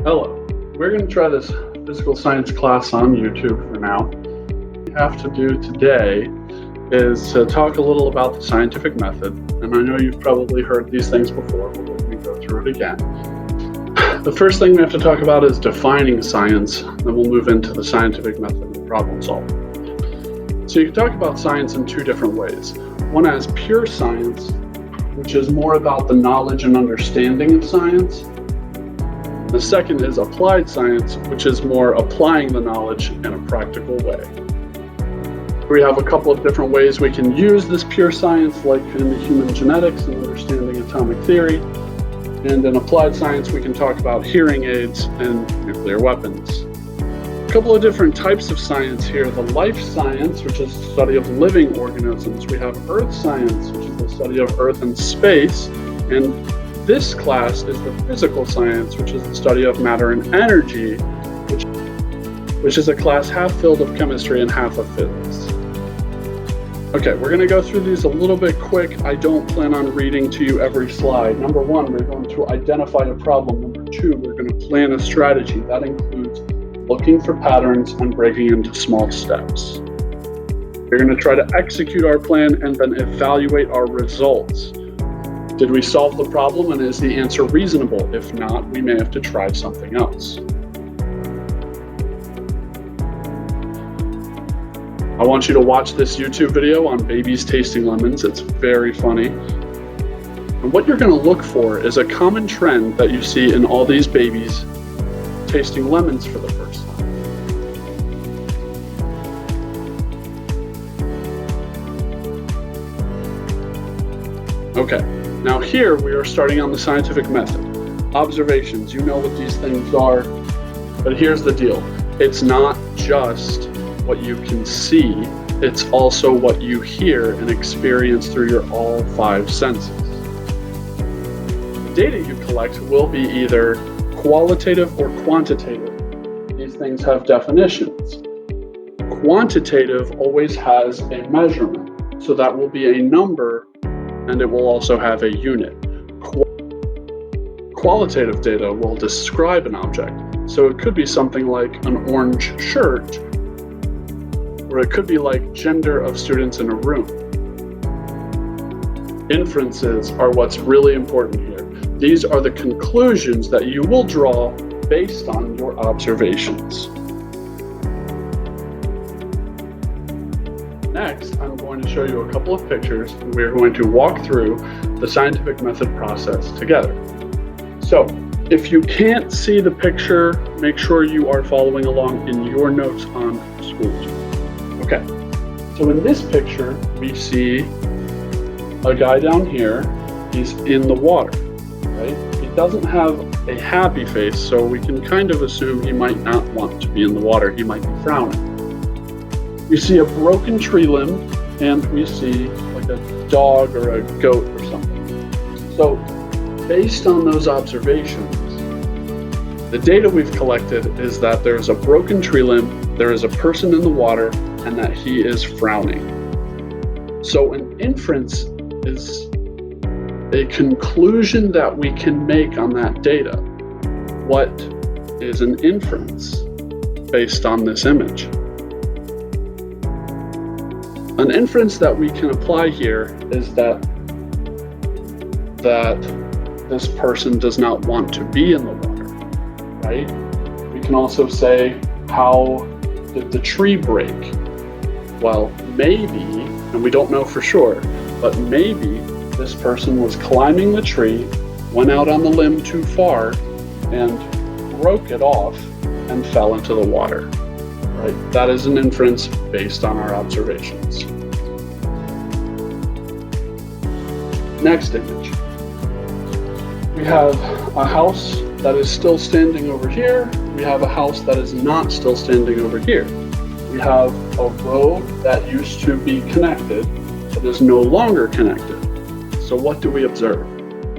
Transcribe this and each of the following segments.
Hello. We're going to try this physical science class on YouTube for now. What we have to do today is to talk a little about the scientific method. And I know you've probably heard these things before, but let me go through it again. The first thing we have to talk about is defining science, then we'll move into the scientific method and problem solving. So you can talk about science in two different ways. One as pure science, which is more about the knowledge and understanding of science. The second is applied science, which is more applying the knowledge in a practical way. We have a couple of different ways we can use this pure science, like in the human genetics and understanding atomic theory. And in applied science, we can talk about hearing aids and nuclear weapons. A couple of different types of science here. The life science, which is the study of living organisms. We have earth science, which is the study of Earth and space. And this class is the physical science, which is the study of matter and energy, which is a class half filled of chemistry and half of physics. Okay, we're going to go through these a little bit quick. I don't plan on reading to you every slide. Number one, we're going to identify a problem. Number two, we're going to plan a strategy. That includes looking for patterns and breaking into small steps. We're going to try to execute our plan and then evaluate our results. Did we solve the problem, and is the answer reasonable? If not, we may have to try something else. I want you to watch this YouTube video on babies tasting lemons. It's very funny. And what you're going to look for is a common trend that you see in all these babies tasting lemons for the first time. Okay. Now here we are starting on the scientific method. Observations, you know what these things are, but here's the deal. It's not just what you can see, it's also what you hear and experience through your all five senses. The data you collect will be either qualitative or quantitative. These things have definitions. Quantitative always has a measurement, so that will be a number, and it will also have a unit. Qualitative data will describe an object. So it could be something like an orange shirt, or it could be like gender of students in a room. Inferences are what's really important here. These are the conclusions that you will draw based on your observations. Next, I'm going to show you a couple of pictures, and we're going to walk through the scientific method process together. So, if you can't see the picture, make sure you are following along in your notes on school. Okay, so in this picture, we see a guy down here. He's in the water, right? He doesn't have a happy face, so we can kind of assume he might not want to be in the water. He might be frowning. We see a broken tree limb, and we see like a dog or a goat or something. So based on those observations, the data we've collected is that there's a broken tree limb, there is a person in the water, and that he is frowning. So an inference is a conclusion that we can make on that data. What is an inference based on this image? An inference that we can apply here is that this person does not want to be in the water, right? We can also say, how did the tree break? Well, maybe, and we don't know for sure, but maybe this person was climbing the tree, went out on the limb too far, and broke it off and fell into the water. Right? That is an inference based on our observations. Next image. We have a house that is still standing over here. We have a house that is not still standing over here. We have a road that used to be connected but is no longer connected. So what do we observe?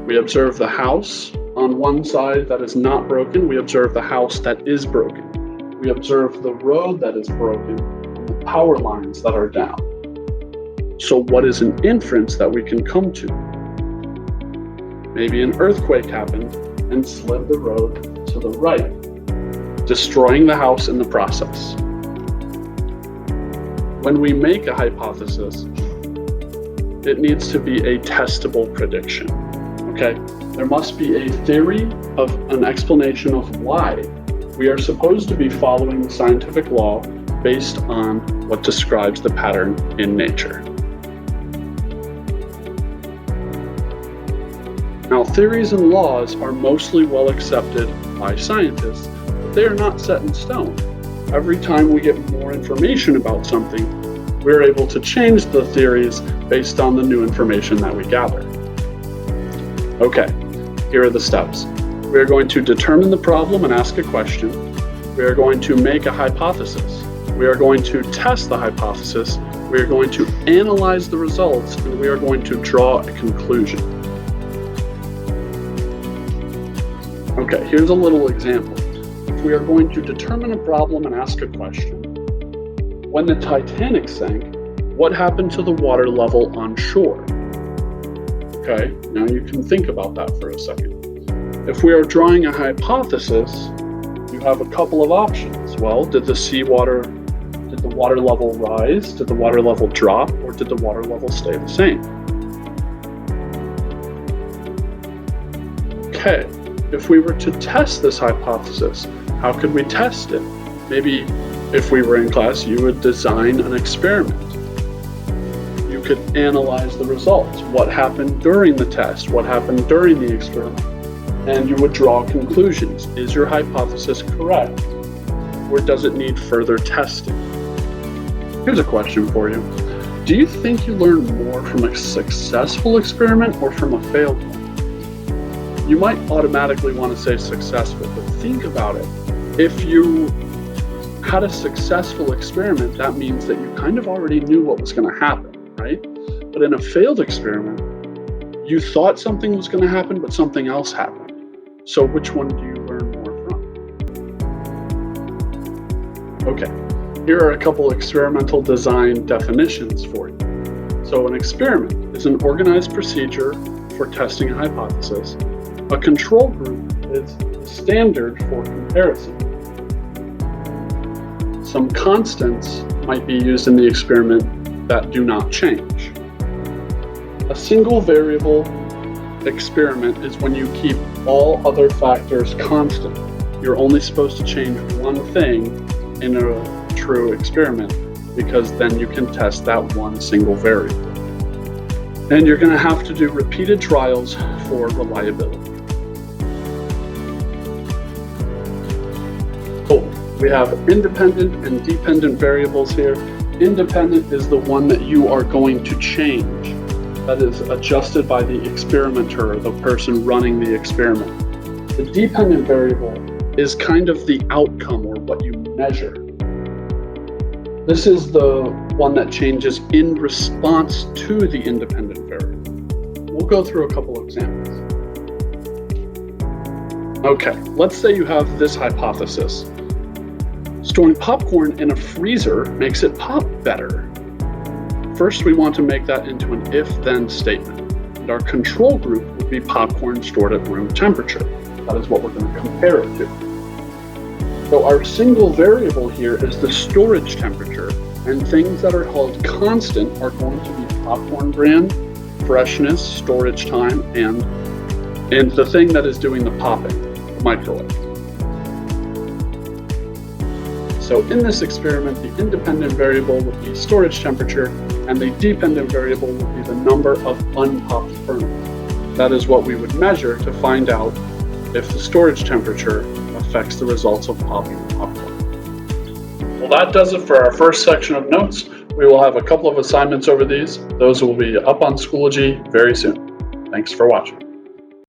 We observe the house on one side that is not broken. We observe the house that is broken. We observe the road that is broken and the power lines that are down. So what is an inference that we can come to? Maybe an earthquake happened and slid the road to the right, destroying the house in the process. When we make a hypothesis, it needs to be a testable prediction, okay? There must be a theory of an explanation of why we are supposed to be following the scientific law based on what describes the pattern in nature. Now, theories and laws are mostly well accepted by scientists, but they are not set in stone. Every time we get more information about something, we're able to change the theories based on the new information that we gather. Okay, here are the steps. We are going to determine the problem and ask a question. We are going to make a hypothesis. We are going to test the hypothesis. We are going to analyze the results, and we are going to draw a conclusion. Okay, here's a little example. If we are going to determine a problem and ask a question, when the Titanic sank, what happened to the water level on shore? Okay, now you can think about that for a second. If we are drawing a hypothesis, you have a couple of options. Well, did the water level rise? Did the water level drop? Or did the water level stay the same? Okay, if we were to test this hypothesis, how could we test it? Maybe if we were in class, you would design an experiment. You could analyze the results. What happened during the test? What happened during the experiment? And you would draw conclusions. Is your hypothesis correct? Or does it need further testing? Here's a question for you. Do you think you learn more from a successful experiment or from a failed one? You might automatically want to say successful, but think about it. If you had a successful experiment, that means that you kind of already knew what was going to happen, right? But in a failed experiment, you thought something was going to happen, but something else happened. So which one do you learn more from? Okay, here are a couple experimental design definitions for you. So an experiment is an organized procedure for testing a hypothesis. A control group is the standard for comparison. Some constants might be used in the experiment that do not change. A single variable experiment is when you keep all other factors constant. You're only supposed to change one thing in a true experiment because then you can test that one single variable. And you're going to have to do repeated trials for reliability. Cool. We have independent and dependent variables here. Independent is the one that you are going to change. That is adjusted by the experimenter, the person running the experiment. The dependent variable is kind of the outcome or what you measure. This is the one that changes in response to the independent variable. We'll go through a couple of examples. Okay, let's say you have this hypothesis. Storing popcorn in a freezer makes it pop better. First, we want to make that into an if-then statement. And our control group would be popcorn stored at room temperature. That is what we're going to compare it to. So our single variable here is the storage temperature, and things that are held constant are going to be popcorn brand, freshness, storage time, and the thing that is doing the popping, the microwave. So in this experiment, the independent variable would be storage temperature, and the dependent variable would be the number of unpopped kernels. That is what we would measure to find out if the storage temperature affects the results of popping popcorn. Well, that does it for our first section of notes. We will have a couple of assignments over these. Those will be up on Schoology very soon. Thanks for watching.